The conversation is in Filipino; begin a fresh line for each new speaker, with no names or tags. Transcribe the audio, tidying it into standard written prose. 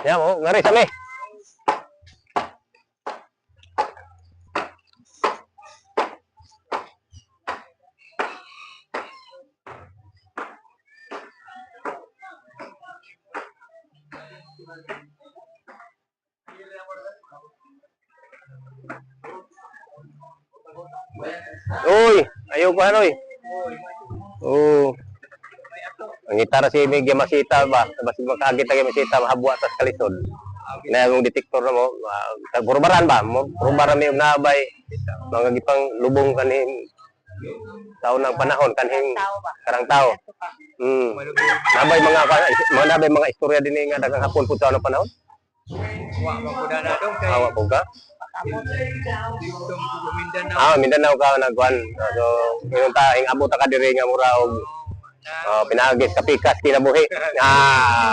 Ya mo, ngari sa me. Uy, ayaw ko ano eh. Oh. Ang gitara si Miguel Masita ba? Basta makagit ang Masita mahabwa tas kalisod. Na yung detektor na mo, burbaran ba? Burbaran mi nabay mga gipang lubong kaning taon ng panahon kanhing karang tao. Nabay mga istorya din nga daghang hapon pud sa ano panahon.
Wa mapuda na dong kay
Awa po ka? Mindanao ka nagkuhan. So, yung taing abot ka diri nga mura og pinagis kapikas kinabuhi.